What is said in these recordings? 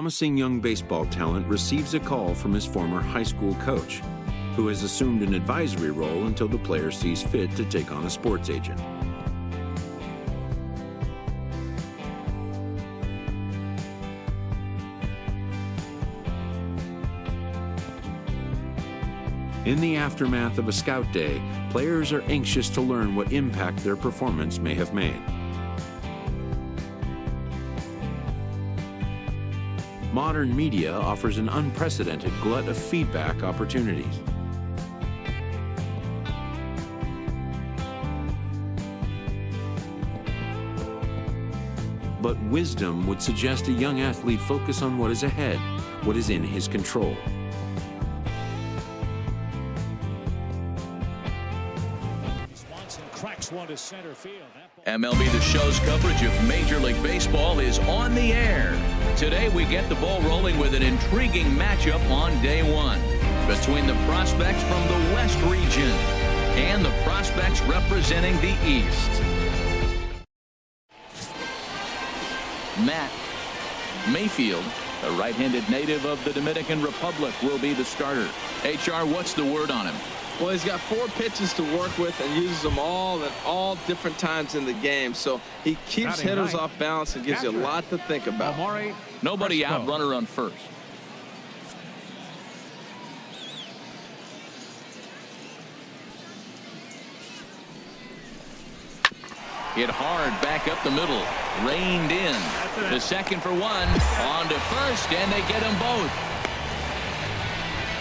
promising young baseball talent receives a call from his former high school coach, who has assumed an advisory role until the player sees fit to take on a sports agent. In the aftermath of a scout day, players are anxious to learn what impact their performance may have made. Modern media offers an unprecedented glut of feedback opportunities. But wisdom would suggest a young athlete focus on what is ahead, what is in his control. One to center field. MLB The Show's coverage of Major League Baseball is on the air. Today we get the ball rolling with an intriguing matchup on day one between the prospects from the West region and the prospects representing the East. Matt Mayfield, a right-handed native of the Dominican Republic, will be the starter. HR, what's the word on him? Well, he's got 4 pitches to work with and uses them all at all different times in the game. So he keeps hitters off balance and gives you a lot to think about. Nobody out, runner on first. Hit hard back up the middle. Reined in. The second for one. On to first, and they get them both.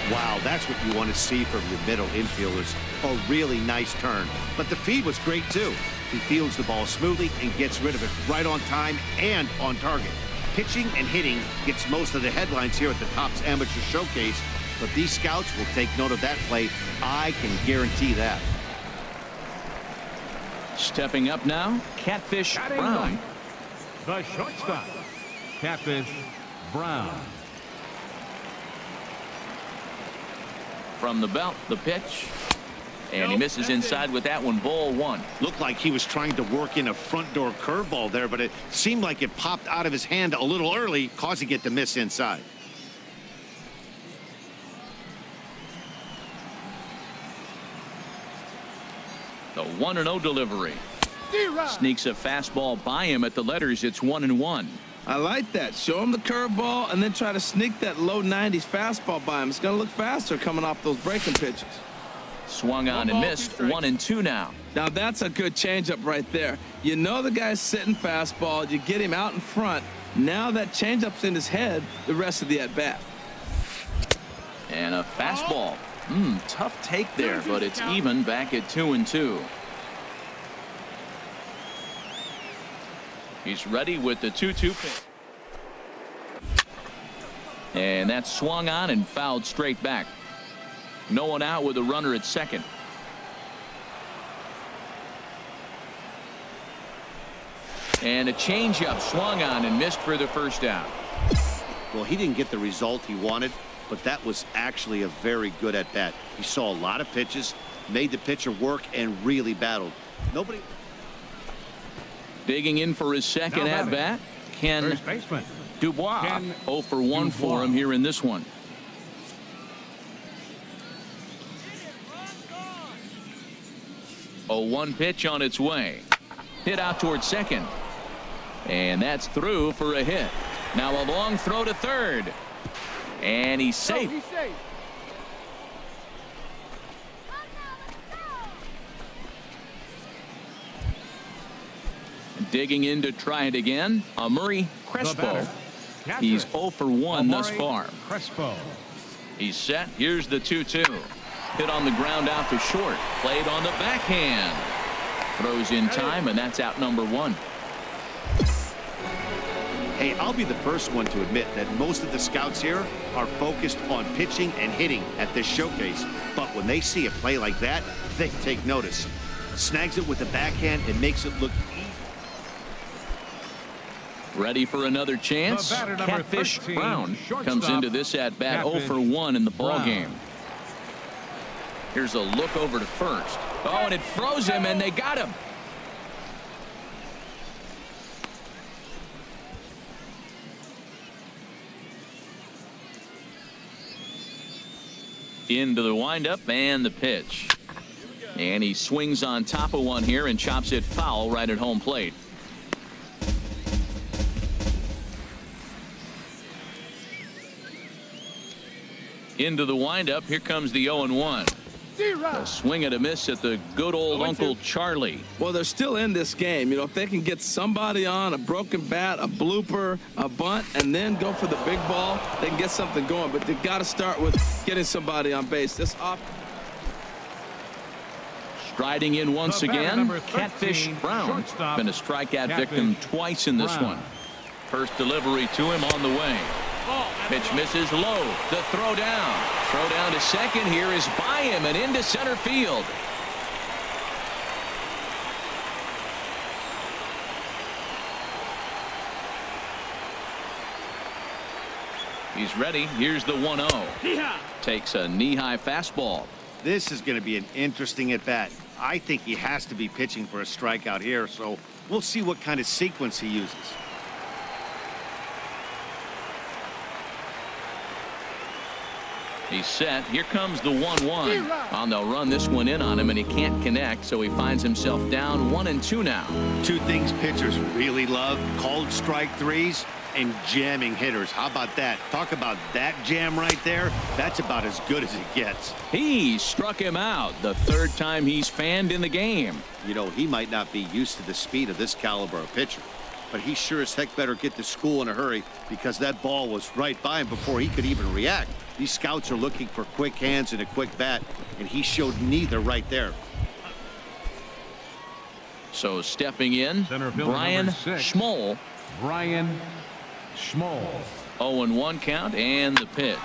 Wow, that's what you want to see from your middle infielders. A really nice turn. But the feed was great, too. He fields the ball smoothly and gets rid of it right on time and on target. Pitching and hitting gets most of the headlines here at the Topps Amateur Showcase, but these scouts will take note of that play. I can guarantee that. Stepping up now, Catfish Brown. The shortstop, Catfish Brown. From the belt, the pitch. And he misses inside with that one. Ball 1. Looked like he was trying to work in a front door curveball there, but it seemed like it popped out of his hand a little early, causing it to miss inside. The 1-0 delivery. Sneaks a fastball by him at the letters. It's 1-1. I like that. Show him the curveball and then try to sneak that low 90s fastball by him. It's going to look faster coming off those breaking pitches. Swung on and missed. 1-2 now. Now that's a good changeup right there. You know the guy's sitting fastball. You get him out in front. Now that changeup's in his head the rest of the at-bat. And a fastball. Tough take there, but it's even back at 2-2. He's ready with the 2-2 pitch. And that's swung on and fouled straight back. No one out with a runner at second. And a changeup swung on and missed for the first out. Well, he didn't get the result he wanted, but that was actually a very good at-bat. He saw a lot of pitches, made the pitcher work, and really battled. Nobody... Digging in for his second at-bat, Ken Dubois. 0 for 1 for him here in this one. A 1 pitch on its way. Hit out towards second. And that's through for a hit. Now a long throw to third. And he's safe. Digging in to try it again. Murray Crespo. He's 0 for 1 thus far. He's set. Here's the 2-2. Hit on the ground out to short. Played on the backhand. Throws in time, and that's out number 1. Hey, I'll be the first one to admit that most of the scouts here are focused on pitching and hitting at this showcase. But when they see a play like that, they take notice. Snags it with the backhand and makes it look easy. Ready for another chance. Catfish Brown comes into this at bat 0 for 1 in the ball game. Here's a look over to first. Oh, and it froze him, and they got him. Into the windup and the pitch. And he swings on top of one here and chops it foul right at home plate. Into the windup. Here comes the 0-1. A swing and a miss at the good old Uncle Charlie. Well, they're still in this game. You know, if they can get somebody on, a broken bat, a blooper, a bunt, and then go for the big ball, they can get something going. But they've got to start with getting somebody on base. This off. Striding in once again, Catfish Brown. Been a strikeout victim twice in this one. First delivery to him on the way. Pitch misses low. The throw down. Throw down to second here is by him and into center field. He's ready. Here's the 1-0. Takes a knee-high fastball. This is going to be an interesting at-bat. I think he has to be pitching for a strikeout here, so we'll see what kind of sequence he uses. He's set. Here comes the 1-1. Oh, they'll run this one in on him, and he can't connect, so he finds himself down 1-2 now. Two things pitchers really love: called strike threes and jamming hitters. How about that? Talk about that jam right there. That's about as good as it gets. He struck him out the third time he's fanned in the game. You know, he might not be used to the speed of this caliber of pitcher, but he sure as heck better get to school in a hurry, because that ball was right by him before he could even react. These scouts are looking for quick hands and a quick bat, and he showed neither right there. So stepping in, Brian Schmoll. Brian Schmoll. 0-1 count, and the pitch.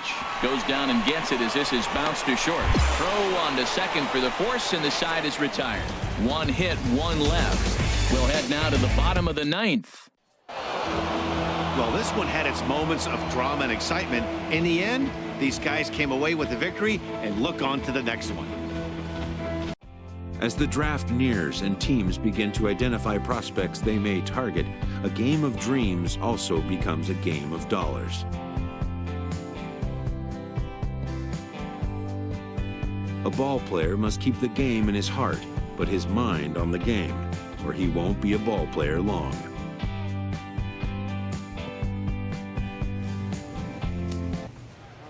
Goes down and gets it as this is bounced to short. Throw on to second for the force, and the side is retired. One hit, one left. We'll head now to the bottom of the ninth. Well, this one had its moments of drama and excitement. In the end, these guys came away with the victory, and look on to the next one. As the draft nears and teams begin to identify prospects they may target, a game of dreams also becomes a game of dollars. A ball player must keep the game in his heart, but his mind on the game, or he won't be a ball player long.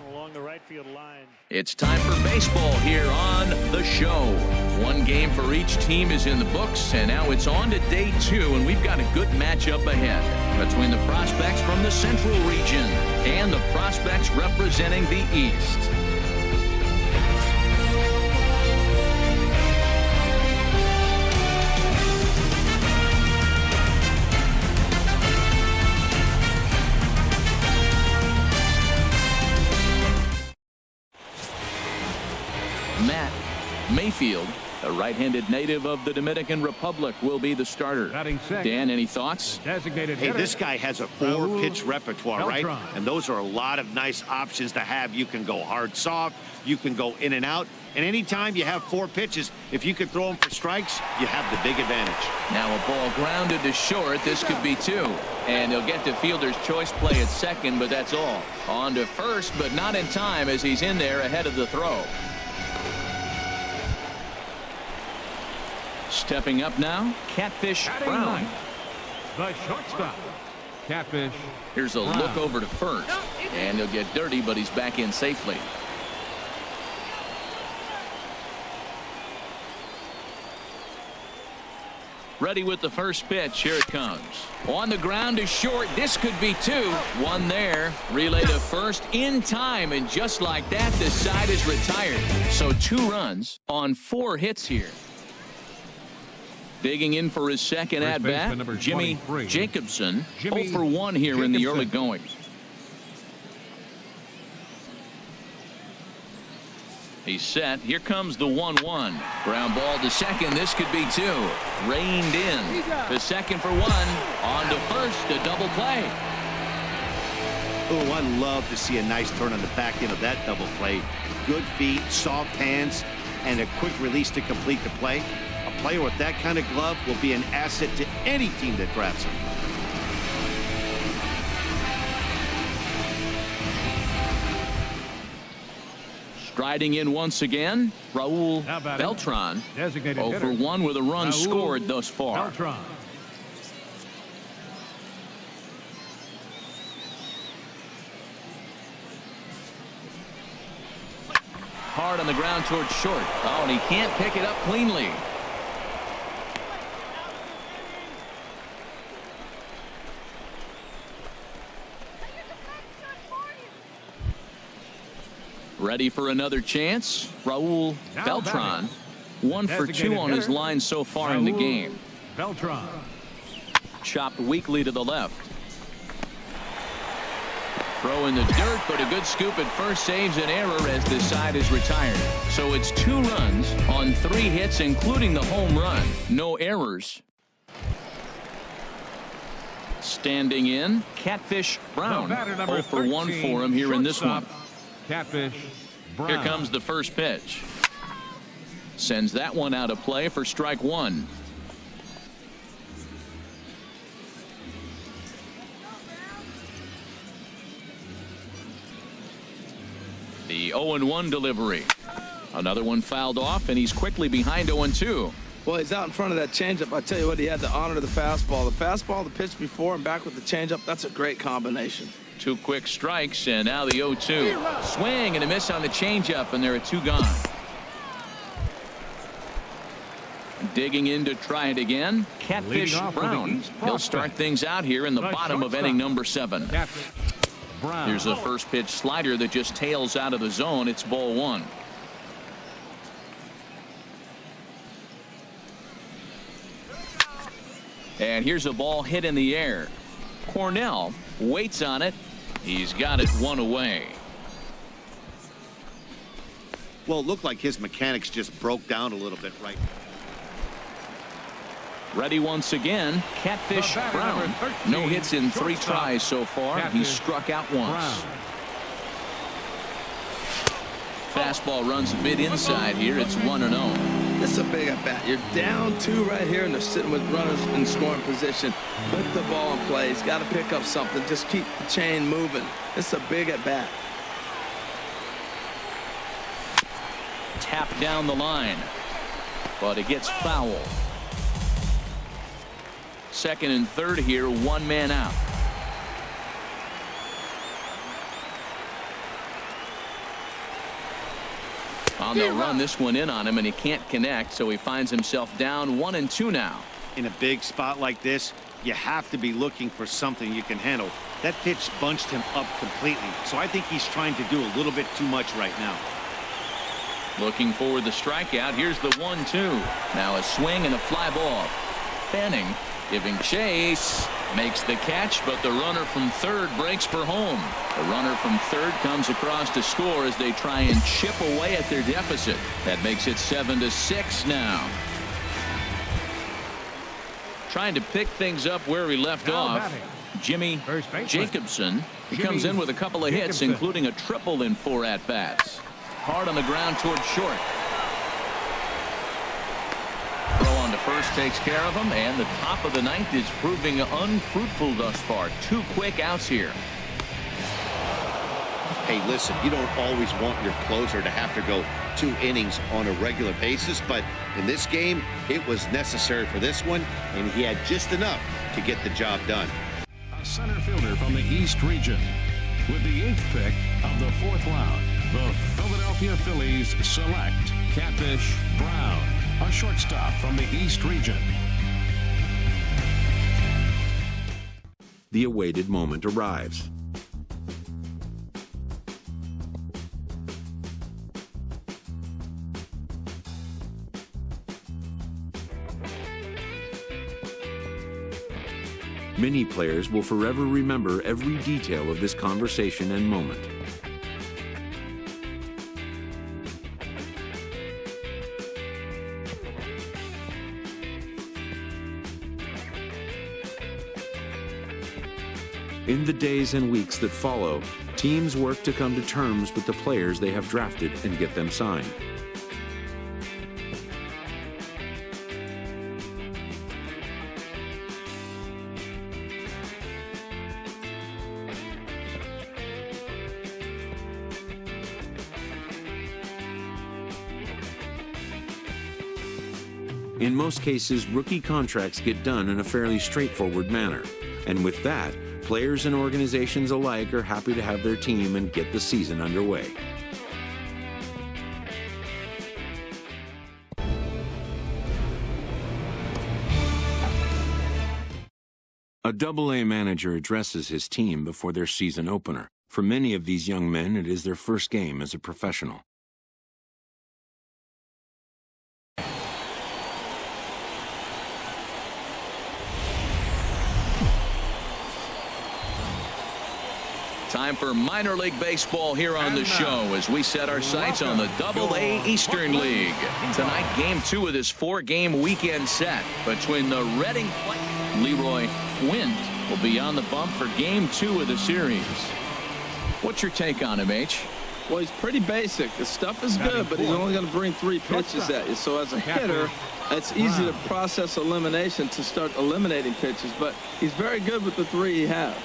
Along the right field line. It's time for baseball here on the show. One game for each team is in the books, and now it's on to day 2, and we've got a good matchup ahead between the prospects from the Central region and the prospects representing the East. Matt Mayfield, a right-handed native of the Dominican Republic, will be the starter. Dan, any thoughts? Hey, this guy has a 4-pitch repertoire, right? And those are a lot of nice options to have. You can go hard, soft. You can go in and out. And anytime you have 4 pitches, if you could throw them for strikes, you have the big advantage. Now a ball grounded to short. This could be 2. And he'll get the fielder's choice play at second, but that's all. On to first, but not in time as he's in there ahead of the throw. Stepping up now, Catfish Brown. The shortstop, Catfish. Here's a look over to first, and he'll get dirty, but he's back in safely. Ready with the first pitch. Here it comes. On the ground to short. This could be 2. One there. Relay to first in time, and just like that, the side is retired. So 2 runs on 4 hits here. Digging in for his second at-bat, Jimmy Jacobson. 0 for 1 here in the early going. He's set. Here comes the 1-1. Ground ball to second. This could be 2. Reined in. The second for 1. On to first. A double play. Oh, I love to see a nice turn on the back end of that double play. Good feet, soft hands, and a quick release to complete the play. A player with that kind of glove will be an asset to any team that drafts him. Striding in once again, Raul How about Beltran. Designated 0 for hitter. 1 with a run Raul scored thus far. Beltran. Hard on the ground towards short. Oh, and he can't pick it up cleanly. Ready for another chance. Raul Now Beltran. 1 for 2 on his line so far in the Raul game. Beltran. Chopped weakly to the left. Throw in the dirt, but a good scoop at first saves an error as this side is retired. So it's 2 runs on 3 hits, including the home run. No errors. Standing in, Catfish Brown. The batter, number 0 for 1 13, for him here in this one. shortstop, Catfish Brown. Here comes the first pitch. Sends that one out of play for strike 1. The 0-1 delivery. Another one fouled off, and he's quickly behind 0-2. Well, he's out in front of that changeup. I tell you what, he had to honor the fastball. The fastball, the pitch before, and back with the changeup. That's a great combination. 2 quick strikes, and now the 0-2. Swing and a miss on the changeup, and there are 2 gone. Digging in to try it again, Catfish Leading off with the Brown. East He'll prospect. start things out here in the bottom of inning number 7. Catfish Brown. Here's a first pitch slider that just tails out of the zone. It's ball 1. And here's a ball hit in the air. Cornell waits on it. He's got it 1 away. Well, it looked like his mechanics just broke down a little bit right. Ready once again, Catfish The batter, Brown. number 13, No hits in 3 shortstop, tries so far. Catfish He's struck out once. Brown. Fastball runs a bit inside here. It's 1-0. This is a big at bat. You're down 2 right here, and they're sitting with runners in scoring position. Put the ball in play. He's got to pick up something. Just keep the chain moving. This is a big at bat. Tap down the line, but it gets foul. Second and third here, 1 man out. On the run, this one in on him, and he can't connect, so he finds himself down 1-2 now. In a big spot like this, you have to be looking for something you can handle. That pitch bunched him up completely, so I think he's trying to do a little bit too much right now. Looking for the strikeout. Here's the 1-2. Now a swing and a fly ball. Fanning giving chase. Makes the catch, but the runner from third breaks for home. The runner from third comes across to score as they try and chip away at their deficit. That makes it 7-6 now. Trying to pick things up where we left Now off. batting, Jimmy first baseman, Jacobson. He Jimmy comes in with a couple of hits, Jacobson. including a triple in 4 at-bats. Hard on the ground towards short. Throw on to first takes care of him, and the top of the 9th is proving unfruitful thus far. 2 quick outs here. Hey, listen, you don't always want your closer to have to go 2 innings on a regular basis, but in this game, it was necessary for this one, and he had just enough to get the job done. A center fielder from the East region. With the 8th pick of the 4th round, the Philadelphia Phillies select Catfish Brown, a shortstop from the East region. The awaited moment arrives. Many players will forever remember every detail of this conversation and moment. In the days and weeks that follow, teams work to come to terms with the players they have drafted and get them signed. In most cases, rookie contracts get done in a fairly straightforward manner. And with that, players and organizations alike are happy to have their team and get the season underway. A Double-A manager addresses his team before their season opener. For many of these young men, it is their first game as a professional. Time for minor league baseball here on the show as we set our sights on the Double-A Eastern League. Tonight, game 2 of this 4-game weekend set between the Reading Leroy Wind will be on the bump for game 2 of the series. What's your take on him, H? Well, he's pretty basic. The stuff is good, but he's only going to bring 3 pitches at you. So as a hitter, it's easy to process elimination to start eliminating pitches, but he's very good with the 3 he has.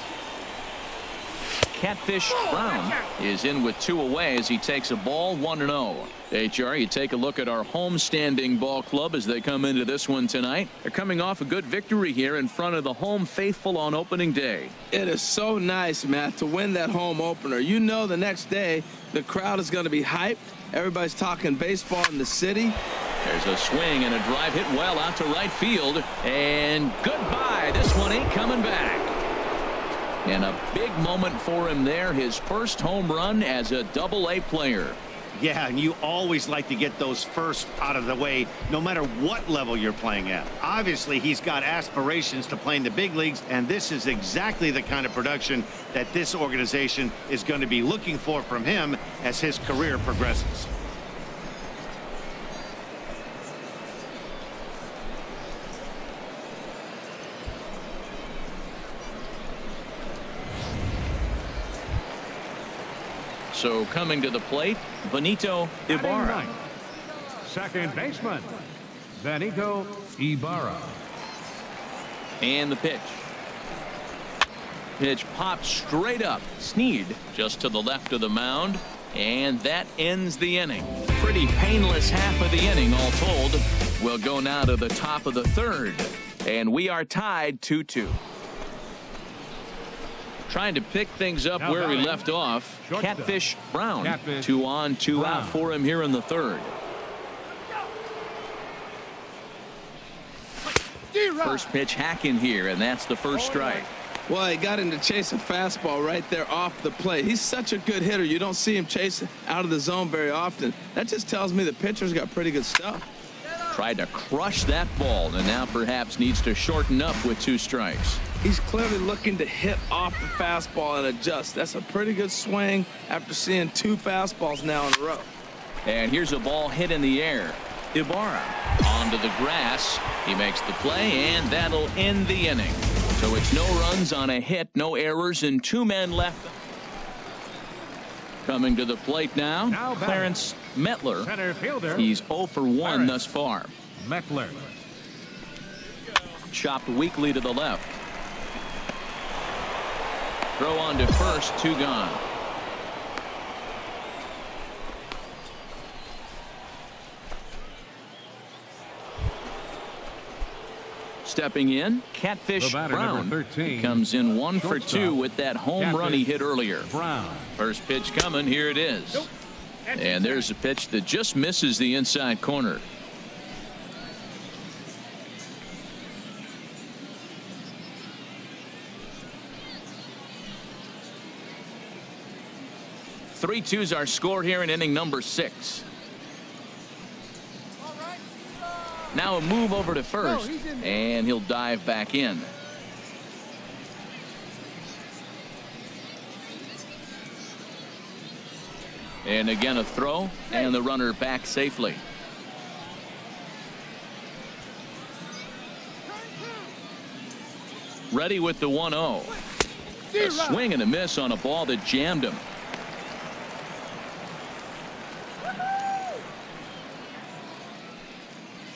Catfish Brown is in with 2 away as he takes a ball 1-0. HR, you take a look at our home-standing ball club as they come into this one tonight. They're coming off a good victory here in front of the home faithful on opening day. It is so nice, Matt, to win that home opener. You know the next day the crowd is going to be hyped. Everybody's talking baseball in the city. There's a swing and a drive hit well out to right field. And goodbye. This one ain't coming back. And a big moment for him there, his first home run as a Double-A player. Yeah, and you always like to get those first out of the way, no matter what level you're playing at. Obviously, he's got aspirations to play in the big leagues, and this is exactly the kind of production that this organization is going to be looking for from him as his career progresses. So coming to the plate, Benito Ibarra. Second baseman, Benito Ibarra. And the pitch. Pitch popped straight up. Sneed just to the left of the mound. And that ends the inning. Pretty painless half of the inning all told. We'll go now to the top of the 3rd. And we are tied 2-2. Trying to pick things up where we left off. Catfish Brown. 2 on, 2 out for him here in the 3rd. First pitch hacking here, and that's the first strike. Well, he got him to chase a fastball right there off the plate. He's such a good hitter. You don't see him chase out of the zone very often. That just tells me the pitcher's got pretty good stuff. Tried to crush that ball, and now perhaps needs to shorten up with 2 strikes. He's clearly looking to hit off the fastball and adjust. That's a pretty good swing after seeing 2 fastballs now in a row. And here's a ball hit in the air. Ibarra onto the grass. He makes the play, and that'll end the inning. So it's no runs on a hit, no errors, and 2 men left. Coming to the plate now Clarence Metler. Center fielder. He's 0 for 1 thus far. Metler. Chopped weakly to the left. Throw on to first, 2 gone. Stepping in, Catfish Brown. He comes in 1 for 2 with that home run he hit earlier. Brown. First pitch coming, here it is. And there's a pitch that just misses the inside corner. Three twos are scored here in inning number 6. Now a move over to first, and he'll dive back in. And again a throw, and the runner back safely. Ready with the 1-0. A swing and a miss on a ball that jammed him.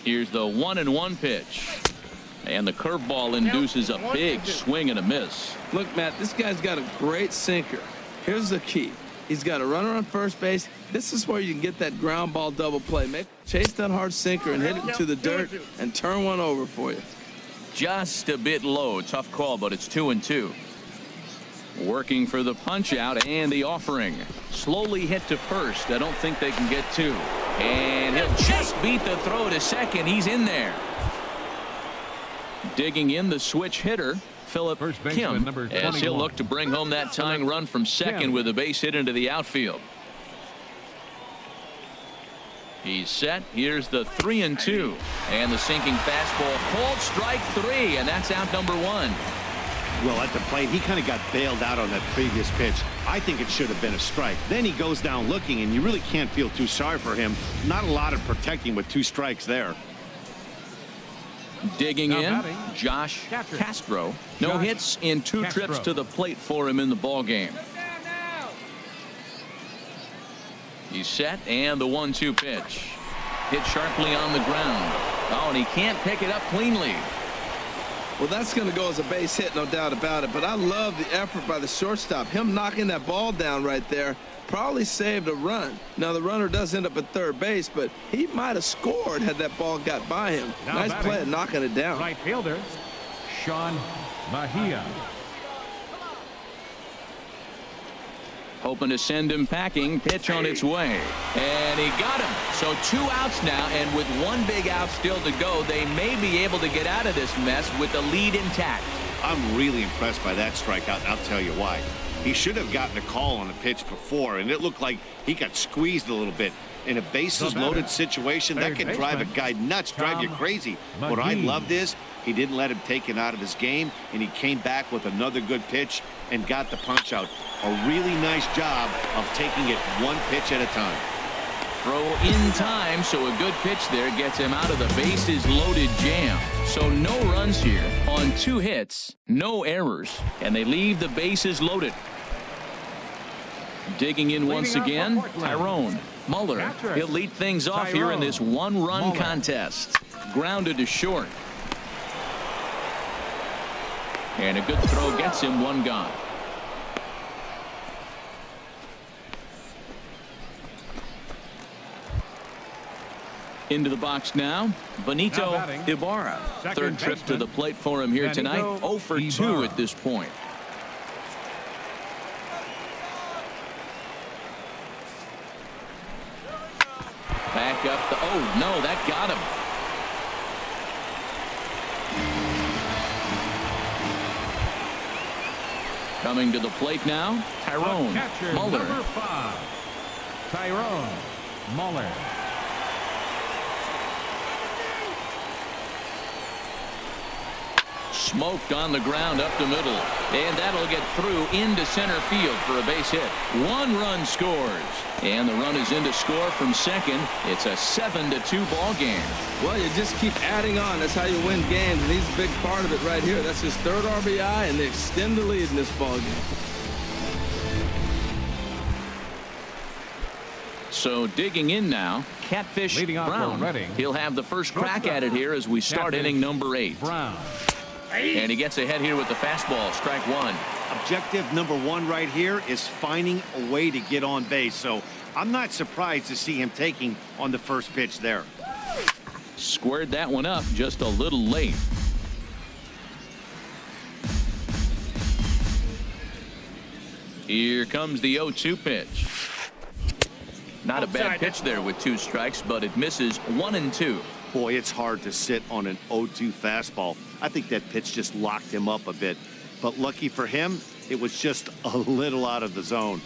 Here's the 1-1 pitch. And the curveball induces a big swing and a miss. Look, Matt, this guy's got a great sinker. Here's the key. He's got a runner on first base. This is where you can get that ground ball double play. Chase that hard sinker and hit it into the dirt and turn one over for you. Just a bit low. Tough call, but it's 2-2. Working for the punch out and the offering. Slowly hit to first. I don't think they can get two. And he'll just beat the throw to second. He's in there. Digging in the switch hitter, Philip Kim, as he'll look to bring home that tying run from second with a base hit into the outfield. He's set. Here's the 3-2. And the sinking fastball. Called strike 3, and that's out number 1. Well, at the plate, he kind of got bailed out on that previous pitch. I think it should have been a strike. Then he goes down looking, and you really can't feel too sorry for him. Not a lot of protecting with 2 strikes there. Digging in, Josh Castro. No hits in 2 trips to the plate for him in the ball game. He's set, and the 1-2 pitch. Hit sharply on the ground. Oh, and he can't pick it up cleanly. Well, that's going to go as a base hit, no doubt about it. But I love the effort by the shortstop. Him knocking that ball down right there probably saved a run. Now, the runner does end up at third base, but he might have scored had that ball got by him. Nice play at knocking it down. Right fielder, Sean Bahia. Hoping to send him packing. Pitch on its way. And he got him. So 2 outs now, and with 1 big out still to go, they may be able to get out of this mess with the lead intact. I'm really impressed by that strikeout, and I'll tell you why. He should have gotten a call on the pitch before, and it looked like he got squeezed a little bit. In a bases-loaded situation, that can drive a guy nuts, drive you crazy. What I loved is he didn't let him take it out of his game, and he came back with another good pitch and got the punch out. A really nice job of taking it 1 pitch at a time. Throw in time, so a good pitch there gets him out of the bases-loaded jam. So no runs here on 2 hits, no errors, and they leave the bases loaded. Digging in once again, Tyrone Muller. He'll lead things off here in this 1-run contest. Grounded to short. And a good throw gets him 1 gone. Into the box now, Benito Ibarra. Third trip to the plate for him here tonight. 0 for 2 at this point. Back up the, oh no, that got him. Coming to the plate now, Tyrone Muller. Number 5, Tyrone Muller. Smoked on the ground up the middle, and that'll get through into center field for a base hit. 1 run scores, and the run is in to score from second. It's a 7-2 ball game. Well, you just keep adding on. That's how you win games, and he's a big part of it right here. That's his 3rd RBI, and they extend the lead in this ball game. So digging in now, Catfish Brown. He'll have the first crack at it here as we start inning number 8. Brown. And he gets ahead here with the fastball, strike 1. Objective number 1 right here is finding a way to get on base. So I'm not surprised to see him taking on the first pitch there. Squared that one up just a little late. Here comes the 0-2 pitch. Not a bad pitch there with 2 strikes, but it misses 1 and 2. Boy, it's hard to sit on an 0-2 fastball. I think that pitch just locked him up a bit. But lucky for him, it was just a little out of the zone.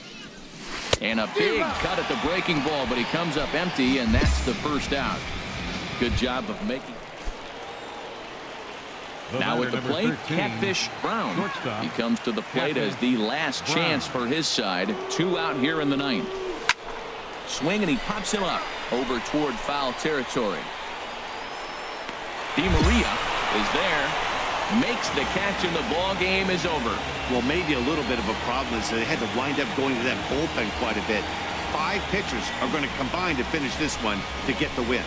And a big cut at the breaking ball, but he comes up empty, and that's the first out. Good job of making. Now at the plate, Catfish Brown. He comes to the plate as the last chance for his side. 2 out here in the 9th. Swing, and he pops him up over toward foul territory. DeMaria is there, makes the catch, and the ball game is over. Well, maybe a little bit of a problem is they had to wind up going to that bullpen quite a bit. 5 pitchers are going to combine to finish this one to get the win.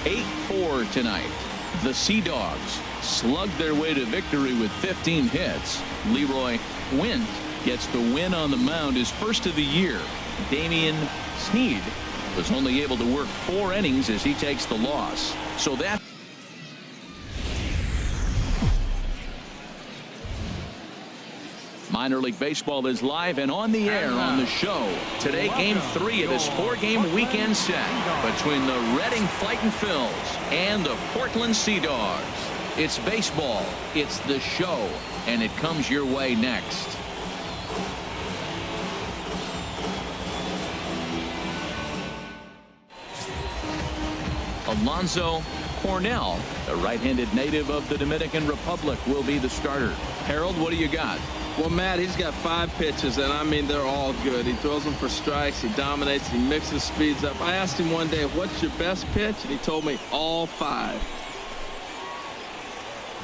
8-4 tonight. The Sea Dogs slugged their way to victory with 15 hits. Leroy Wint gets the win on the mound, his first of the year. Damian Sneed was only able to work 4 innings as he takes the loss. So that Minor League Baseball is live and on the air on the show. Today, Game 3 of this 4-game weekend set between the Reading Fightin' Phils and the Portland Sea Dogs. It's baseball, it's the show, and it comes your way next. Alonzo Cornell, the right-handed native of the Dominican Republic, will be the starter. Harold, what do you got? Well, Matt, he's got 5 pitches, and I mean, they're all good. He throws them for strikes. He dominates. He mixes speeds up. I asked him one day, what's your best pitch? And he told me all 5.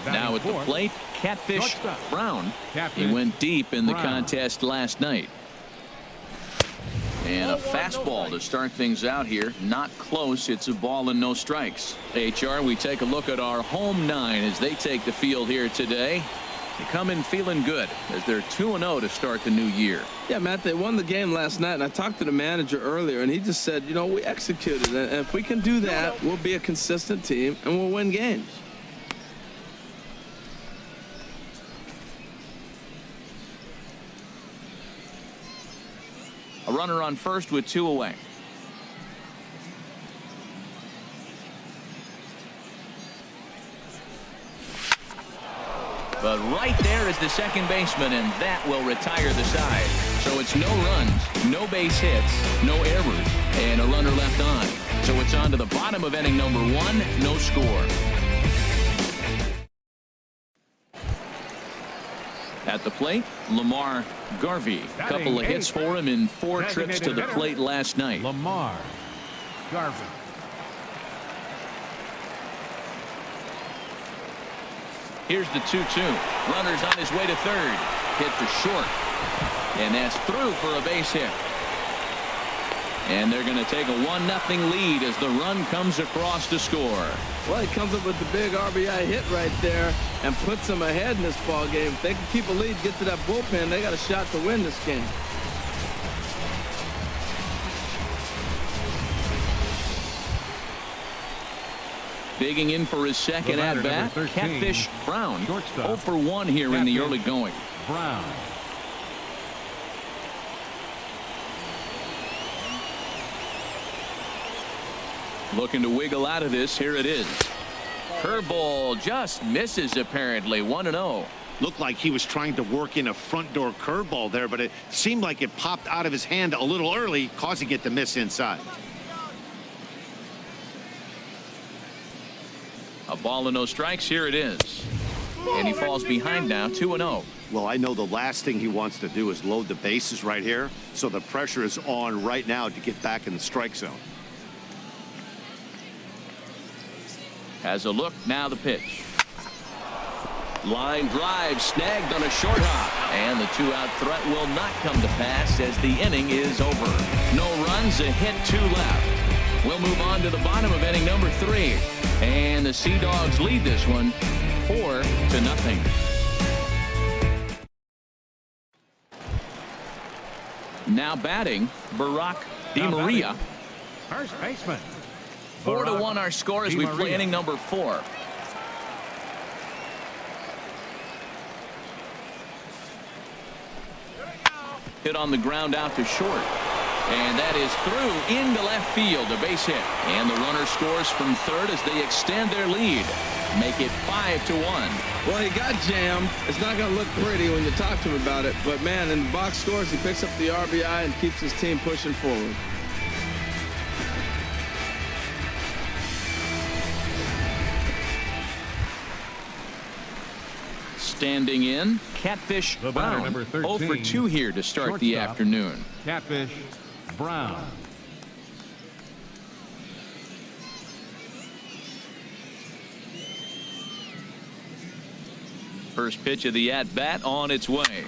Now at the plate, Catfish Brown. He went deep in the contest last night. And a fastball to start things out here. Not close. It's a ball and no strikes. HR, we take a look at our home 9 as they take the field here today. They come in feeling good as they're 2-0 to start the new year. Yeah, Matt, they won the game last night, and I talked to the manager earlier, and he just said, you know, we executed, and if we can do that, we'll be a consistent team, and we'll win games. A runner on first with 2 away. But right there is the second baseman, and that will retire the side. So it's no runs, no base hits, no errors, and a runner left on. So it's on to the bottom of inning number 1, no score. At the plate, Lamar Garvey. A couple of hits for him in 4 trips to the plate last night. Lamar Garvey. Here's the 2-2. Runner's on his way to third. Hit to short. And that's through for a base hit. And they're going to take a 1-0 lead as the run comes across to score. Well, he comes up with the big RBI hit right there and puts them ahead in this ball game. If they can keep a lead, get to that bullpen, they got a shot to win this game. Digging in for his second at-bat, Catfish Brown. 0 for 1 here in the early going. Brown. Looking to wiggle out of this. Here it is. Curveball just misses apparently. 1-0. Looked like he was trying to work in a front door curveball there, but it seemed like it popped out of his hand a little early, causing it to miss inside. A ball and no strikes. Here it is. And he falls behind now. 2-0. Well, I know the last thing he wants to do is load the bases right here, so the pressure is on right now to get back in the strike zone. Has a look. Now the pitch. Line drive snagged on a short hop, and the 2-out threat will not come to pass as the inning is over. No runs, a hit, 2 left. We'll move on to the bottom of inning number 3, and the Sea Dogs lead this one 4-0. Now batting, Barack DeMaria. First baseman. 4-1 our score as we play inning number 4. Hit on the ground out to short. And that is through into left field, a base hit. And the runner scores from third as they extend their lead. Make it 5-1. Well, he got jammed. It's not going to look pretty when you talk to him about it. But, man, in the box scores, he picks up the RBI and keeps his team pushing forward. Standing in, Catfish Brown. Number 0 for 2 here to start the afternoon. Catfish Brown. First pitch of the at-bat on its way.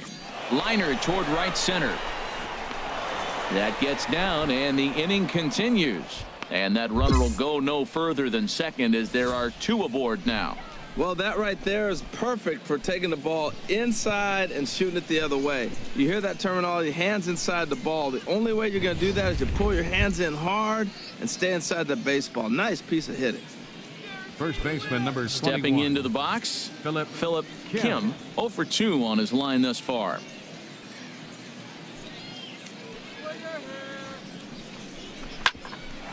Liner toward right center. That gets down, and the inning continues. And that runner will go no further than second as there are 2 aboard now. Well, that right there is perfect for taking the ball inside and shooting it the other way. You hear that terminology, hands inside the ball. The only way you're going to do that is to pull your hands in hard and stay inside the baseball. Nice piece of hitting. First baseman number 21. Stepping into the box, Philip Kim, 0 for 2 on his line thus far.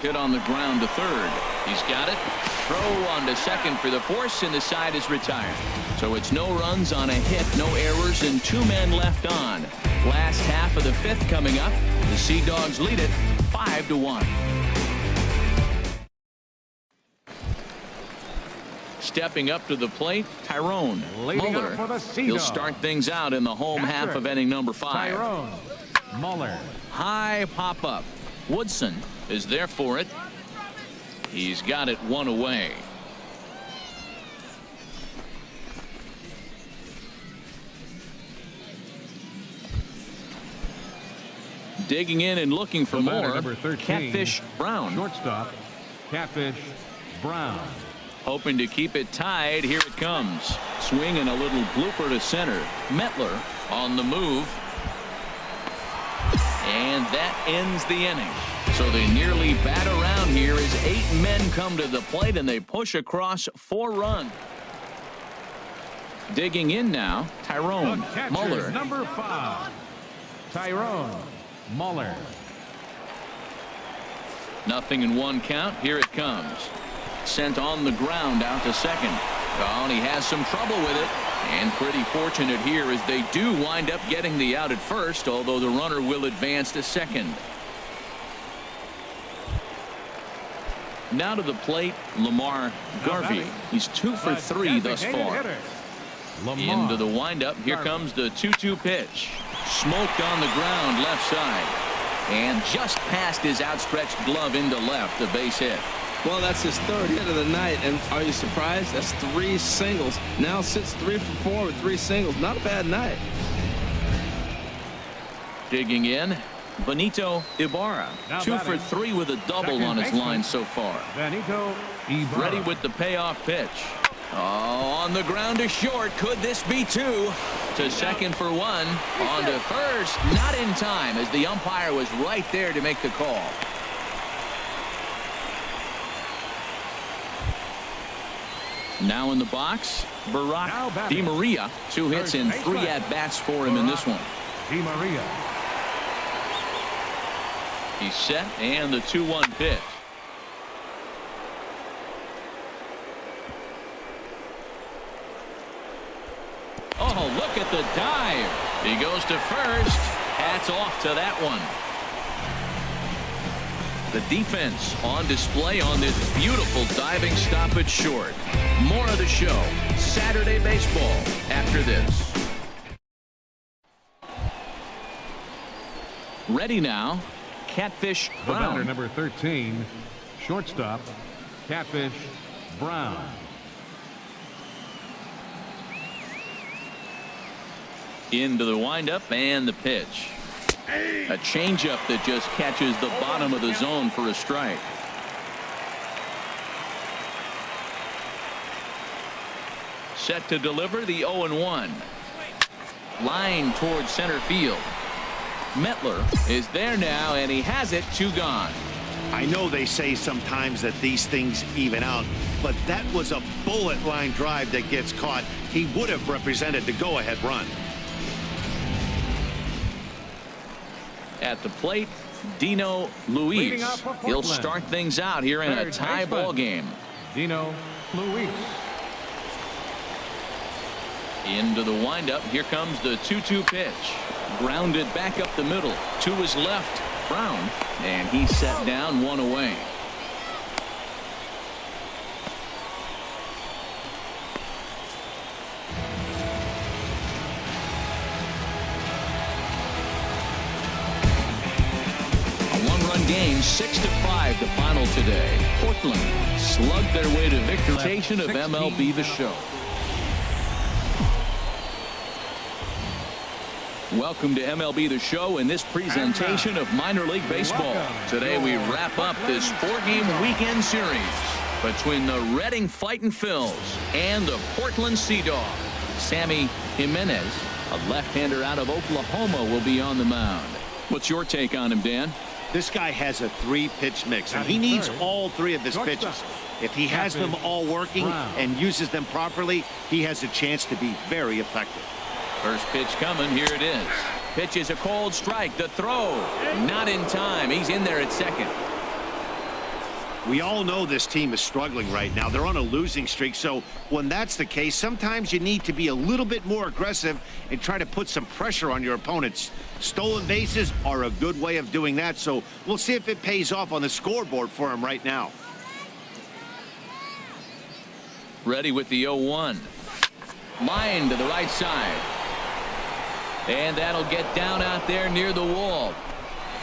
Hit on the ground to third. He's got it. Throw on to second for the force, and the side is retired. So it's no runs on a hit, no errors, and 2 men left on. Last half of the 5th coming up. The Sea Dogs lead it 5-1. Stepping up to the plate, Tyrone Muller. He'll start things out in the home half of inning number 5. Tyrone Muller. High pop up. Woodson is there for it. He's got it 1 away. Digging in and looking for more. Number 13, Catfish Brown. Shortstop, Catfish Brown. Hoping to keep it tied. Here it comes. Swinging a little blooper to center. Metler on the move. And that ends the inning. So they nearly bat around here as 8 men come to the plate and they push across 4 runs. Digging in now, Tyrone Muller. Number 5, Tyrone Muller. Nothing in 1 count. Here it comes. Sent on the ground out to second. Oh, and he has some trouble with it. And pretty fortunate here as they do wind up getting the out at first, although the runner will advance to second. Now to the plate, Lamar Garvey. He's 2 for 3 thus far. Into the windup. Here comes the 2-2 pitch. Smoked on the ground left side. And just past his outstretched glove into left, the base hit. Well, that's his 3rd hit of the night, and are you surprised? That's 3 singles. Now sits 3 for 4 with 3 singles. Not a bad night. Digging in, Benito Ibarra. 2 for 3 with a double on his line so far. Benito Ibarra. Ready with the payoff pitch. Oh, on the ground to short. Could this be 2? To second for 1. On to first. Not in time as the umpire was right there to make the call. Now in the box, Barack DeMaria. 2 hits and 3 at-bats for him in this one. DeMaria. He's set, and the 2-1 pitch. Oh, look at the dive. He goes to first. Hats off to that one. The defense on display on this beautiful diving stop at short. More of the show, Saturday Baseball, after this. Ready now, Catfish Brown. The batter, number 13, shortstop, Catfish Brown. Into the windup and the pitch. A changeup that just catches the bottom of the zone for a strike. Set to deliver the 0-1. Line towards center field. Metler is there now, and he has it. 2 gone. I know they say sometimes that these things even out, but that was a bullet line drive that gets caught. He would have represented the go-ahead run. At the plate, Dino Luis. He'll start things out here in a tie ball game. Dino Luis. Into the windup. Here comes the 2-2 pitch. Grounded back up the middle to his left. Brown, and he's set down 1 away. Game 6-5 the final today. Portland slugged their way to victory of MLB The Show. Welcome to MLB The Show and this presentation of minor league baseball. Today we wrap up this 4-game weekend series between the Reading Fightin' Phils and the Portland Sea Dogs. Sammy Jimenez, a left-hander out of Oklahoma, will be on the mound. What's your take on him, Dan? This guy has a 3-pitch mix, and he needs all 3 of his pitches. If he has them all working and uses them properly, he has a chance to be very effective. First pitch coming. Here it is. Pitch is a cold strike. The throw not in time. He's in there at second. We all know this team is struggling right now. They're on a losing streak, so when that's the case, sometimes you need to be a little bit more aggressive and try to put some pressure on your opponents. Stolen bases are a good way of doing that, so we'll see if it pays off on the scoreboard for him right now. Ready with the 0-1. Line to the right side. And that'll get down out there near the wall.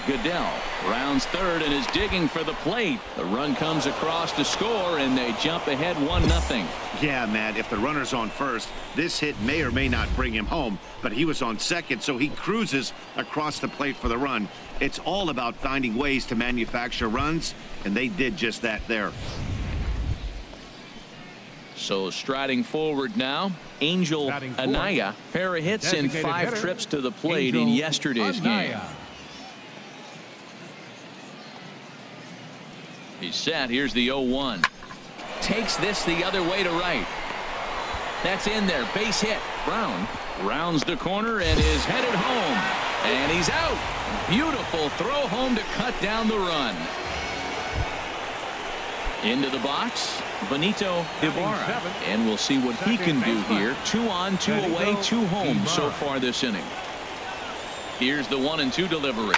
Goodell rounds third and is digging for the plate. The run comes across to score, and they jump ahead 1-0. Yeah, Matt, if the runner's on first, this hit may or may not bring him home, but he was on second, so he cruises across the plate for the run. It's all about finding ways to manufacture runs, and they did just that there. So striding forward now, Angel Anaya. Pair of hits in 5 trips to the plate in yesterday's game. He's set. Here's the 0-1. Takes this the other way to right. That's in there. Base hit. Brown rounds the corner and is headed home. And he's out. Beautiful throw home to cut down the run. Into the box, Benito Ibarra. And we'll see what he can do here. 2 on, 2 away, 2 home so far this inning. Here's the 1-2 delivery.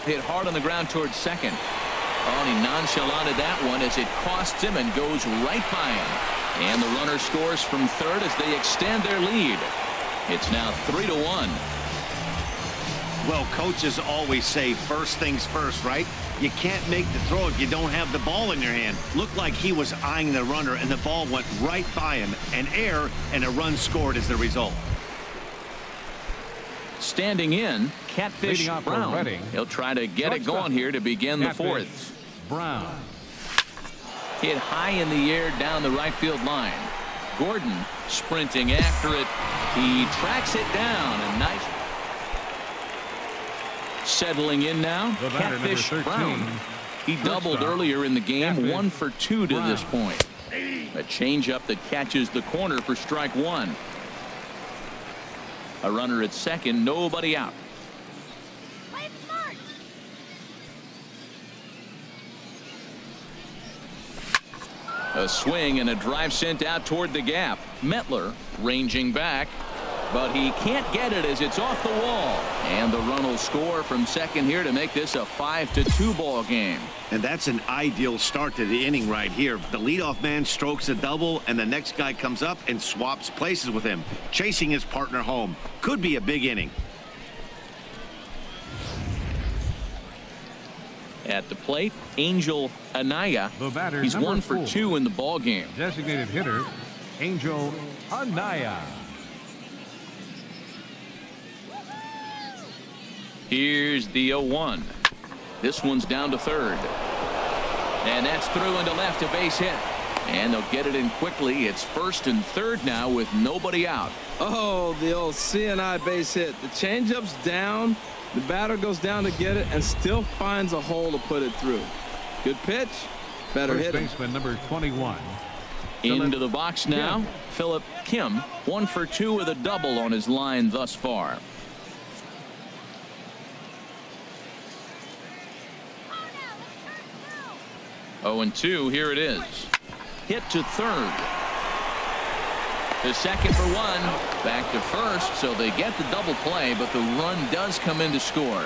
Hit hard on the ground towards second. Oh, and he nonchalanted that one as it costs him and goes right by him. And the runner scores from third as they extend their lead. It's now 3-1. Well, coaches always say first things first, right? You can't make the throw if you don't have the ball in your hand. Looked like he was eyeing the runner, and the ball went right by him. An error, and a run scored as the result. Standing in, Catfish Brown. He'll try to get it going here to begin the 4th. Brown. Hit high in the air down the right field line. Gordon sprinting after it. He tracks it down. A nice. Settling in now, Catfish Brown. He doubled earlier in the game, 1 for 2 to this point. A changeup that catches the corner for strike 1. A runner at second, nobody out. A swing and a drive sent out toward the gap. Metler ranging back, but he can't get it as it's off the wall. And the run will score from second here to make this a 5-2 ball game. And that's an ideal start to the inning right here. The leadoff man strokes a double, and the next guy comes up and swaps places with him, chasing his partner home. Could be a big inning. At the plate, Angel Anaya. He's 1 for 2 in the ball game. Designated hitter, Angel Anaya. Here's the 0-1. This one's down to third. And that's through into left, a base hit. And they'll get it in quickly. It's first and third now with nobody out. Oh, the old CNI base hit. The changeup's down. The batter goes down to get it and still finds a hole to put it through. Good pitch. Better hit. First baseman number 21. Into the box now. Philip Kim, 1 for 2 with a double on his line thus far. Oh, and 2. Here it is. Hit to third. To second for 1. Back to first, so they get the double play, but the run does come in to score.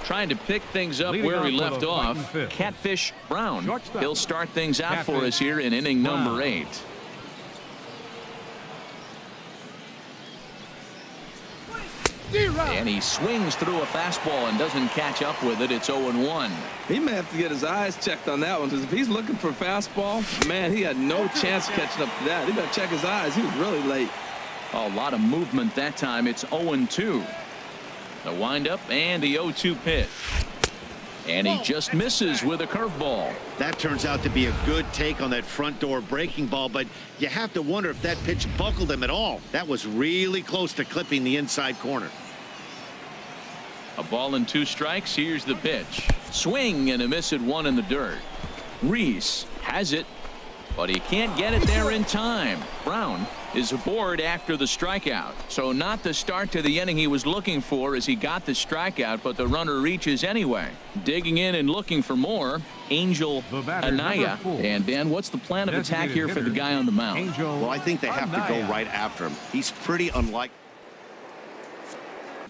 Trying to pick things up where he left off. Catfish Brown. He'll start things out for us here in inning number 8. And he swings through a fastball and doesn't catch up with it. It's 0-1. He may have to get his eyes checked on that one, because if he's looking for a fastball, man, he had no chance catching up to that. He better check his eyes. He was really late. A lot of movement that time. It's 0-2. The windup and the 0-2 pitch. And he just misses with a curveball. That turns out to be a good take on that front door breaking ball, but you have to wonder if that pitch buckled him at all. That was really close to clipping the inside corner. A ball and 2 strikes. Here's the pitch. Swing and a miss at 1 in the dirt. Reese has it, but he can't get it there in time. Brown is aboard after the strikeout. So not the start to the inning he was looking for as he got the strikeout, but the runner reaches anyway. Digging in and looking for more, Angel Anaya. And Dan, what's the plan of attack here for the guy on the mound? Well, I think they have to go right after him. He's pretty unlikely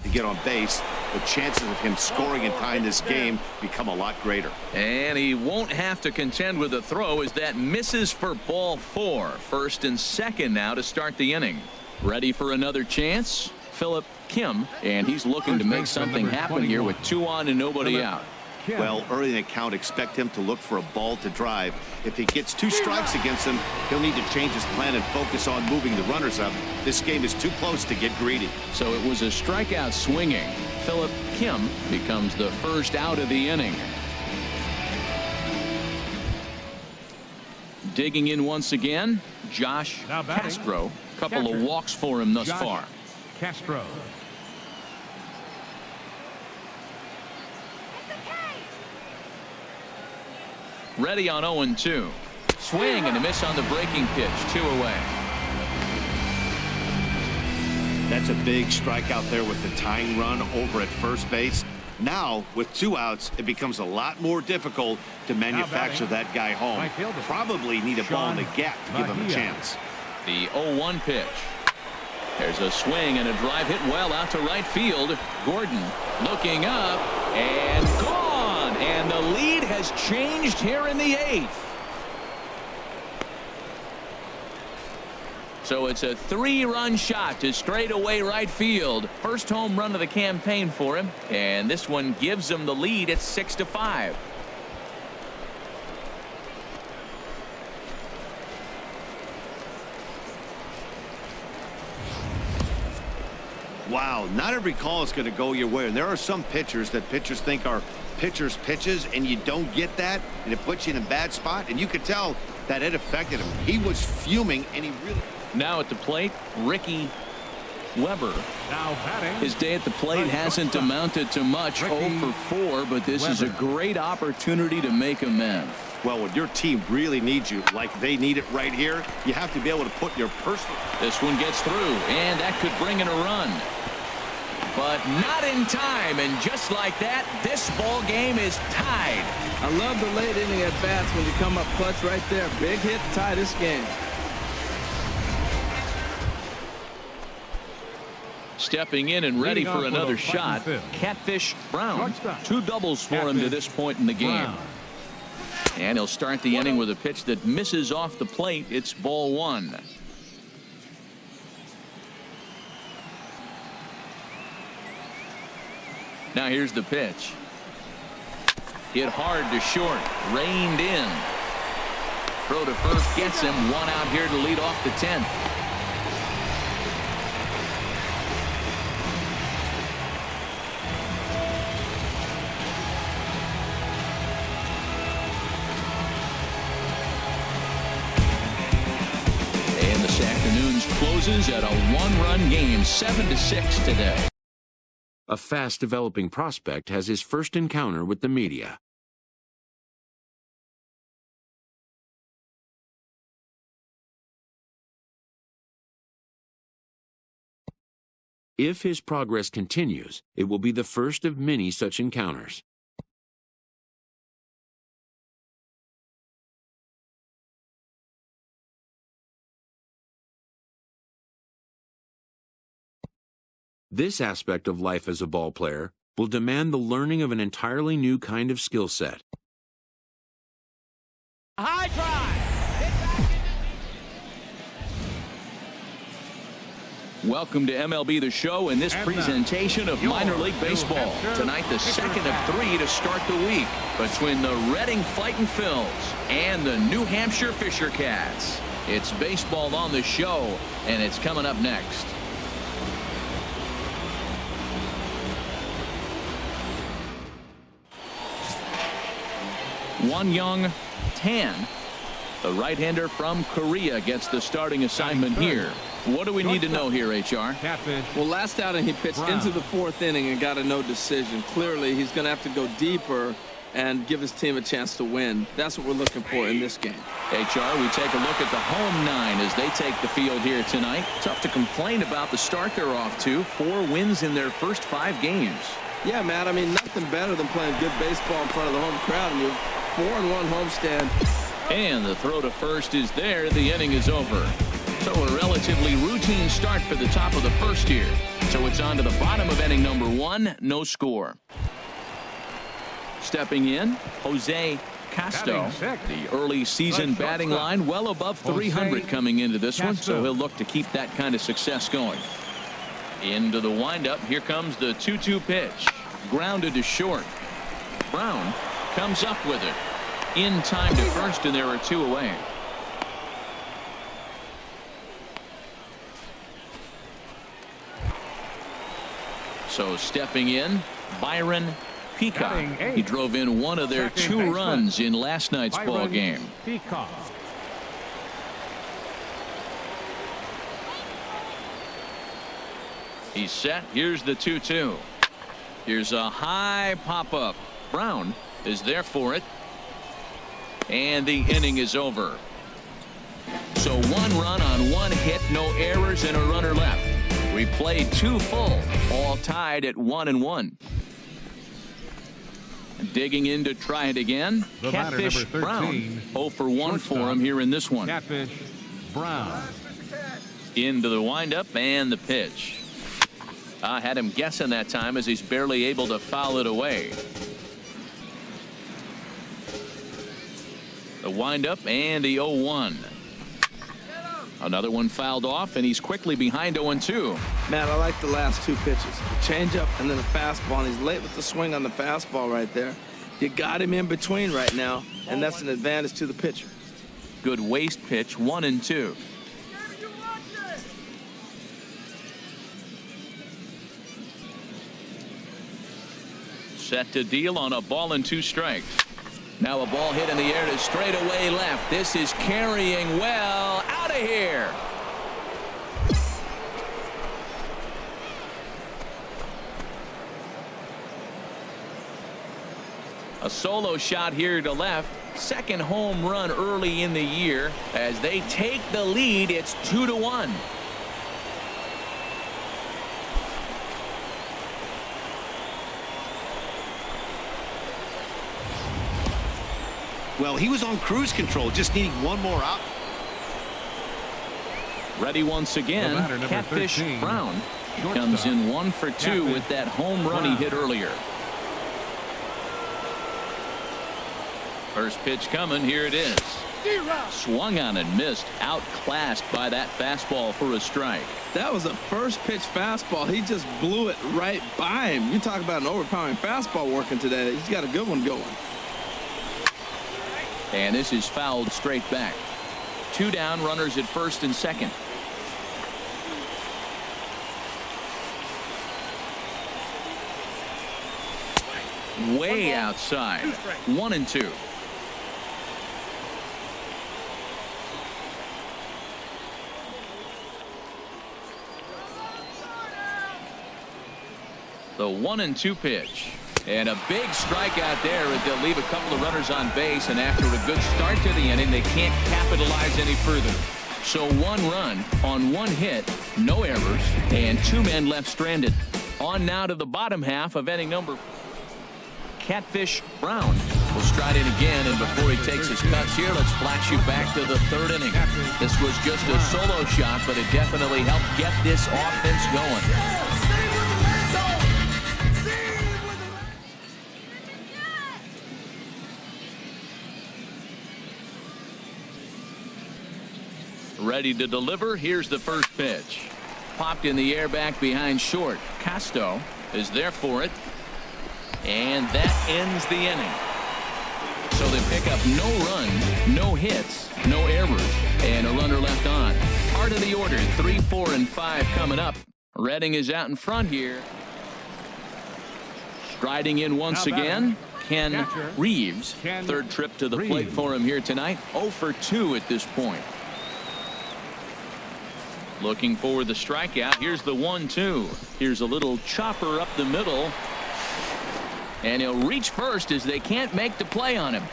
to get on base. The chances of him scoring and tying this game become a lot greater. And he won't have to contend with a throw as that misses for ball 4. First and second now to start the inning. Ready for another chance? Philip Kim, and he's looking to make something happen here with 2 on and nobody out. Well, early in the count, expect him to look for a ball to drive. If he gets 2 strikes against him, he'll need to change his plan and focus on moving the runners up. This game is too close to get greedy. So it was a strikeout swinging. Philip Kim becomes the first out of the inning. Digging in once again, Josh Castro. Couple of walks for him thus far. Castro. Ready on 0-2. Swing and a miss on the breaking pitch. 2 away. That's a big strikeout there with the tying run over at first base. Now, with 2 outs, it becomes a lot more difficult to manufacture that guy home. Probably need a ball in the gap to give him a chance. The 0-1 pitch. There's a swing and a drive hit well out to right field. Gordon looking up and gone. And the lead has changed here in the 8th. So it's a 3-run shot to straightaway right field. First home run of the campaign for him. And this one gives him the lead at 6-5. Wow, not every call is going to go your way. And there are some pitchers that pitchers think are pitchers' pitches, and you don't get that, and it puts you in a bad spot. And you could tell that it affected him. He was fuming, and he really... Now at the plate, Ricky Weber. Now batting. His day at the plate hasn't amounted to much. 0 for 4, but this is a great opportunity to make amends. Well, when your team really needs you, like they need it right here, you have to be able to put your personal... This one gets through, and that could bring in a run. But not in time, and just like that, this ball game is tied. I love the late inning at bats when you come up clutch right there. Big hit, tie this game. Stepping in and ready for another shot, Catfish Brown. 2 doubles for him to this point in the game. And he'll start the inning with a pitch that misses off the plate. It's ball 1. Now here's the pitch. Hit hard to short. Reined in. Throw to first gets him. 1 out here to lead off the 10th. And this afternoon's closes at a 1-run game, 7-6 today. A fast-developing prospect has his first encounter with the media. If his progress continues, it will be the first of many such encounters. This aspect of life as a ball player will demand the learning of an entirely new kind of skill set. High drive. Welcome to MLB The Show and this presentation of minor league baseball. Tonight, the second of 3 to start the week between the Reading Fightin' Phils and the New Hampshire Fisher Cats. It's baseball on the show, and it's coming up next. Won Young Tan, the right-hander from Korea, gets the starting assignment here. What do we need to know here, HR? Well, last outing he pitched into the 4th inning and got a no decision. Clearly, he's going to have to go deeper and give his team a chance to win. That's what we're looking for in this game. HR, we take a look at the home 9 as they take the field here tonight. Tough to complain about the start they're off to. 4 wins in their first 5 games. Yeah, Matt, I mean, nothing better than playing good baseball in front of the home crowd. And you're 4-1 homestand. And the throw to first is there. The inning is over. So a relatively routine start for the top of the first here. So it's on to the bottom of inning number 1. No score. Stepping in, Jose Castro. The early season batting line well above 300 coming into this one. So he'll look to keep that kind of success going. Into the windup. Here comes the 2-2 pitch. Grounded to short. Brown comes up with it. In time to first, and there are 2 away. So stepping in, Byron Peacock. He drove in one of their 2 runs in last night's ball game. He's set. Here's the 2-2. Here's a high pop-up. Brown is there for it. And the inning is over. So 1 run on 1 hit, no errors, and a runner left. We played 2 full, all tied at 1-1. Digging in to try it again. Catfish Brown. 0 for 1 for him here in this one. Catfish Brown. Into the windup and the pitch. I had him guessing that time as he's barely able to foul it away. The windup and the 0-1. Another one fouled off, and he's quickly behind 0-2. Matt, I like the last 2 pitches. The changeup and then the fastball. And he's late with the swing on the fastball right there. You got him in between right now, and that's an advantage to the pitcher. Good waist pitch, 1-2. Set to deal on a ball and 2 strikes. Now a ball hit in the air to straightaway left. This is carrying well. Out of here. A solo shot here to left. Second home run early in the year. As they take the lead, it's 2-1. Well, he was on cruise control, just needing 1 more out. Ready once again. Catfish 13, Brown comes in 1 for 2 with that home run he hit earlier. First pitch coming. Here it is. Swung on and missed. Outclassed by that fastball for a strike. That was a first pitch fastball. He just blew it right by him. You talk about an overpowering fastball working today. He's got a good one going. And this is fouled straight back. 2 down, runners at first and second. Way outside. 1-2. The 1-2 pitch. And a big strikeout there as they'll leave a couple of runners on base, and after a good start to the inning, they can't capitalize any further. So 1 run on 1 hit, no errors, and 2 men left stranded. On now to the bottom half of inning number. Catfish Brown will stride in again, and before he takes his cuts here, let's flash you back to the 3rd inning. This was just a solo shot, but it definitely helped get this offense going. Ready to deliver. Here's the first pitch. popped in the air back behind short. Casto is there for it. And that ends the inning. So they pick up no runs, no hits, no errors, and a runner left on. Part of the order, 3, 4, and 5 coming up. Redding is out in front here. Striding in once again, Ken Reeves. Third trip to the plate for him here tonight. 0 for 2 at this point. Looking for the strikeout. Here's the 1-2. Here's a little chopper up the middle. And he'll reach first as they can't make the play on him.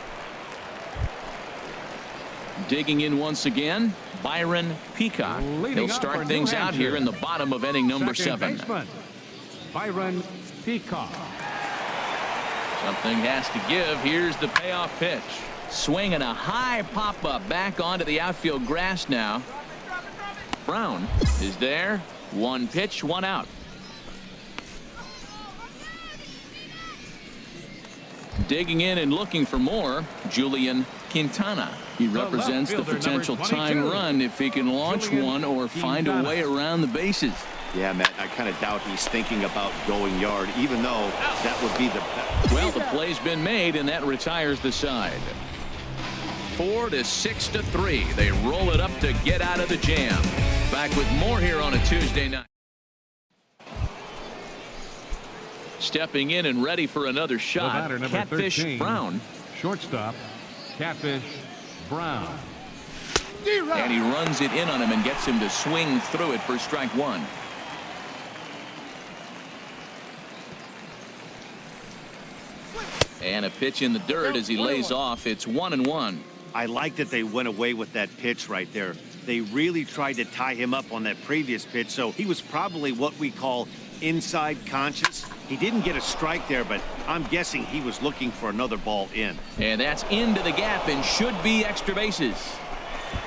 Digging in once again, Byron Peacock. He'll start things out here in the bottom of inning number 7. Byron Peacock. Something has to give. Here's the payoff pitch. Swinging a high pop-up back onto the outfield grass now. Brown is there. 1 pitch, 1 out. Digging in and looking for more, Julian Quintana. He represents the potential tying run if he can launch one or find a way around the bases. Yeah, Matt, I kind of doubt he's thinking about going yard, even though that would be the best. Well, the play's been made, and that retires the side. 4 to 6 to 3. They roll it up to get out of the jam. Back with more here on a Tuesday night. Stepping in and ready for another shot, Catfish 13, Brown. Shortstop, Catfish Brown. And he runs it in on him and gets him to swing through it for strike 1. And a pitch in the dirt as he lays off. It's 1-1. I like that they went away with that pitch right there. They really tried to tie him up on that previous pitch, so he was probably what we call inside conscious. He didn't get a strike there, but I'm guessing he was looking for another ball in. And that's into the gap and should be extra bases.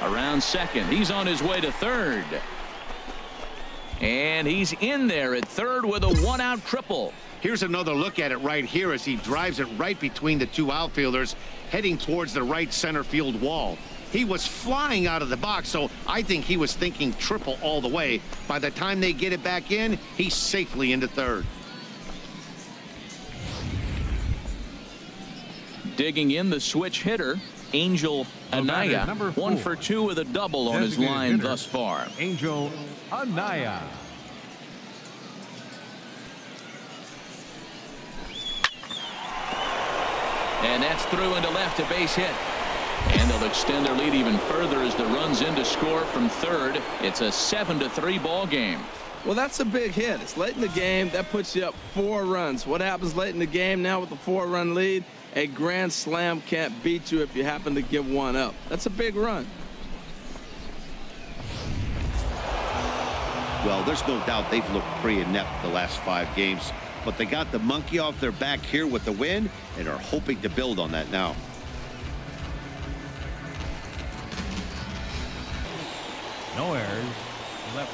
Around second. He's on his way to third. And he's in there at third with a 1-out triple. Here's another look at it right here as he drives it right between the 2 outfielders, heading towards the right center field wall. He was flying out of the box, so I think he was thinking triple all the way. By the time they get it back in, he's safely into third. Digging in the switch hitter, Angel Anaya. 1 for 2 with a double on his line thus far. Angel Anaya. And that's through into left, a base hit. And they'll extend their lead even further as the runs in to score from third. It's a 7-3 ball game. Well, that's a big hit. It's late in the game. That puts you up 4 runs. What happens late in the game now with the 4-run lead? A grand slam can't beat you if you happen to give one up. That's a big run. Well, there's no doubt they've looked pretty inept the last 5 games, but they got the monkey off their back here with the win and are hoping to build on that now. No errors. Left.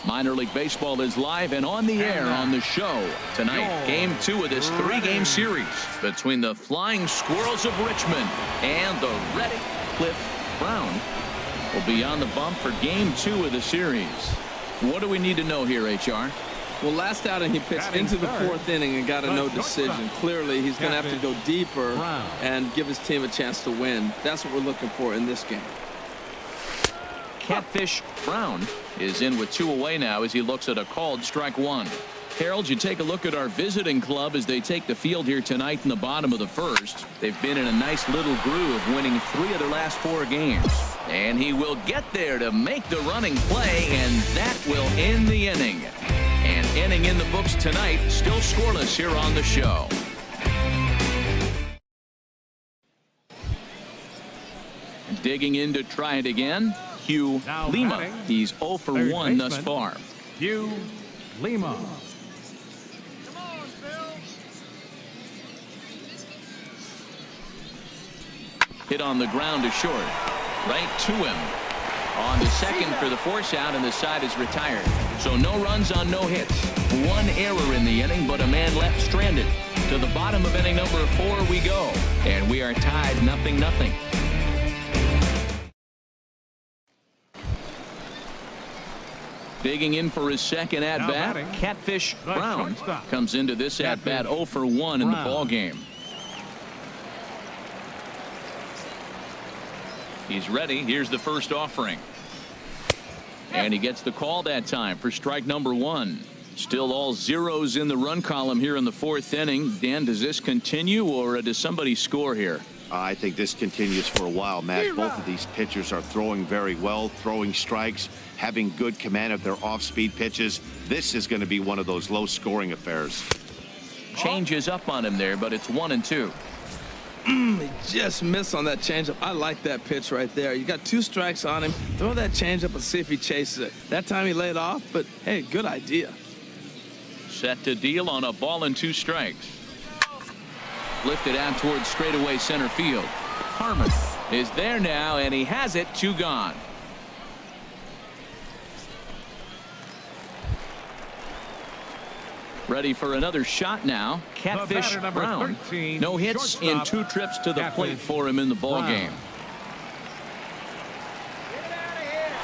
Minor League Baseball is live and on the air on the show tonight. Game 2 of this 3-game series between the Flying Squirrels of Richmond and the Redding Cliff Brown will be on the bump for Game 2 of the series. What do we need to know here, HR? Well, last outing he pitched into the 4th inning and got a no decision. Clearly, he's going to have to go deeper and give his team a chance to win. That's what we're looking for in this game. Catfish Brown is in with 2 away now as he looks at a called strike 1. Harold, you take a look at our visiting club as they take the field here tonight in the bottom of the 1st. They've been in a nice little groove, winning 3 of their last 4 games. And he will get there to make the running play, and that will end the inning. An inning in the books tonight, still scoreless here on the show. Digging in to try it again, Hugh Lima. He's 0 for 1 thus far. Hugh Lima. Hit on the ground to short. Right to him. On to second for the force out, and the side is retired. So no runs on no hits. 1 error in the inning, but a man left stranded. To the bottom of inning number 4 we go. And we are tied 0-0. Digging in for his second at-bat, Catfish Brown comes into this at-bat 0 for 1 in the ball game. He's ready. Here's the first offering. And he gets the call that time for strike number 1. Still all zeros in the run column here in the 4th inning. Dan, does this continue or does somebody score here? I think this continues for a while, Matt. Both of these pitchers are throwing very well, throwing strikes, having good command of their off-speed pitches. This is going to be one of those low-scoring affairs. Changes up on him there, but it's 1-2. He just missed on that changeup. I like that pitch right there. You got 2 strikes on him. Throw that changeup and see if he chases it. That time he laid off, but hey, good idea. Set to deal on a ball and 2 strikes. Lifted out towards straightaway center field. Harmon is there now, and he has it. 2 gone. Ready for another shot now. Catfish Brown. 13, No hits in 2 trips to the plate for him in the ball game.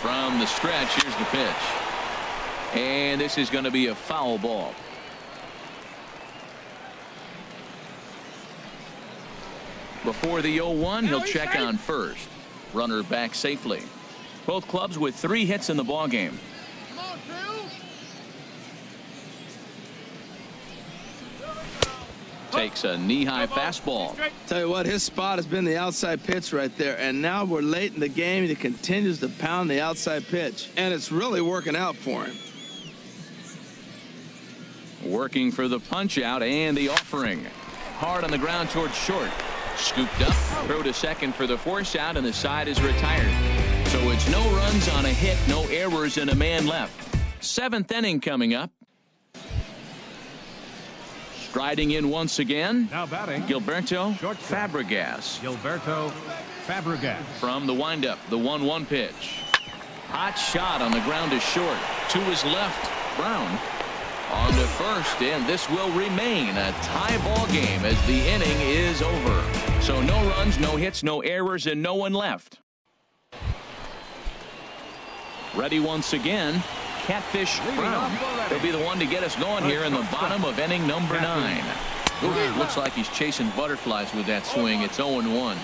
From the stretch, here's the pitch. And this is going to be a foul ball. Before the 0-1, he'll check on first. Runner back safely. Both clubs with 3 hits in the ball game. Takes a knee-high fastball. Tell you what, his spot has been the outside pitch right there, and now we're late in the game and he continues to pound the outside pitch, and it's really working out for him. Working for the punch out and the offering. Hard on the ground towards short. Scooped up, throw to second for the force out, and the side is retired. So it's no runs on a hit, no errors, and a man left. 7th inning coming up. Striding in once again, Now batting, Gilberto shortstop. Fabregas. Gilberto Fabregas. From the windup, the 1-1 pitch. Hot shot on the ground to short. To his left, Brown. On to first, and this will remain a tie ball game as the inning is over. So no runs, no hits, no errors, and no one left. Ready once again, Catfish Brown. He'll be the one to get us going here in the bottom of inning number 9. Ooh, looks like he's chasing butterflies with that swing. It's 0-1.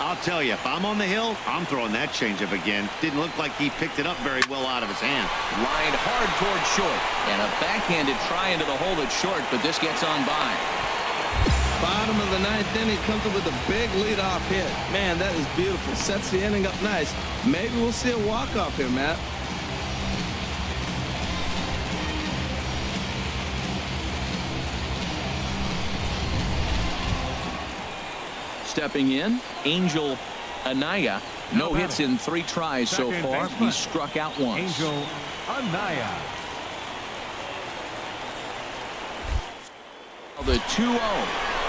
I'll tell you, if I'm on the hill, I'm throwing that changeup again. Didn't look like he picked it up very well out of his hand. Lined hard towards short, and a backhanded try into the hole at short, but this gets on by. Bottom of the 9th inning, comes up with a big leadoff hit. Man, that is beautiful. Sets the inning up nice. Maybe we'll see a walk-off here, Matt. Stepping in, Angel Anaya. No hits in 3 tries so far. He's struck out once. Angel Anaya. The 2-0.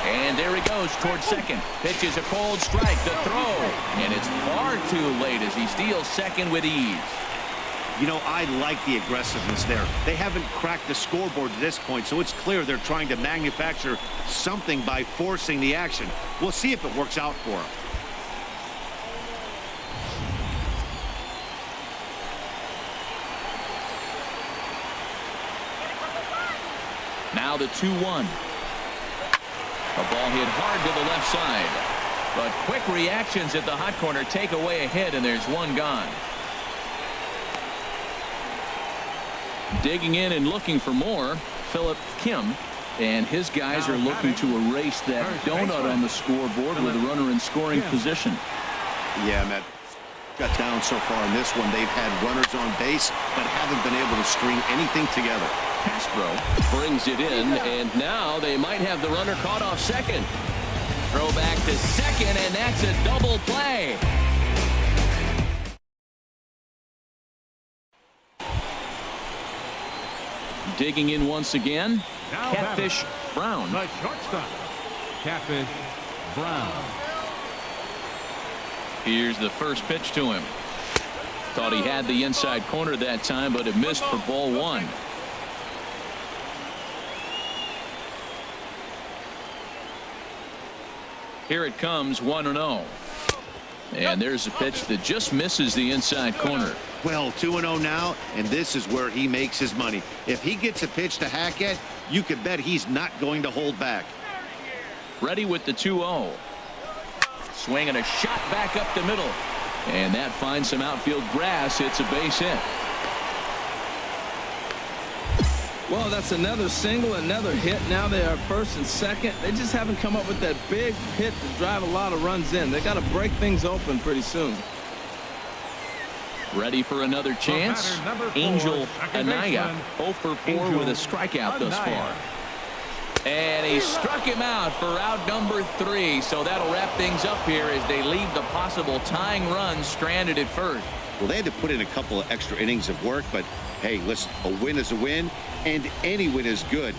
And there he goes towards second. Pitches a cold strike. The throw. And it's far too late as he steals second with ease. You know, I like the aggressiveness there. They haven't cracked the scoreboard to this point, so it's clear they're trying to manufacture something by forcing the action. We'll see if it works out for them. Now the 2-1. A ball hit hard to the left side. But quick reactions at the hot corner take away a hit, and there's 1 gone. Digging in and looking for more, Philip Kim, and his guys are looking to erase that donut on the scoreboard with a runner in scoring position. Yeah, Matt. Got down so far in this one. They've had runners on base, but haven't been able to string anything together. Castro brings it in, and now they might have the runner caught off second. Throw back to second, and that's a double play. Digging in once again, Now Catfish Brown. The shortstop, Catfish Brown. Here's the first pitch to him. Thought he had the inside corner that time, but it missed for ball 1. Here it comes, 1-0. And there's a pitch that just misses the inside corner. Well, 2-0 now, and this is where he makes his money. If he gets a pitch to hack at, you can bet he's not going to hold back. Ready with the 2-0. Swing and a shot back up the middle. And that finds some outfield grass. It's a base hit. Well, that's another single, another hit. Now they are first and second. They just haven't come up with that big hit to drive a lot of runs in. They got to break things open pretty soon. Ready for another chance. Angel Anaya 0 for 4 with a strikeout thus far. And he struck him out for out number 3. So that'll wrap things up here as they leave the possible tying run stranded at first. Well, they had to put in a couple of extra innings of work, but hey, listen, a win is a win, and any win is good.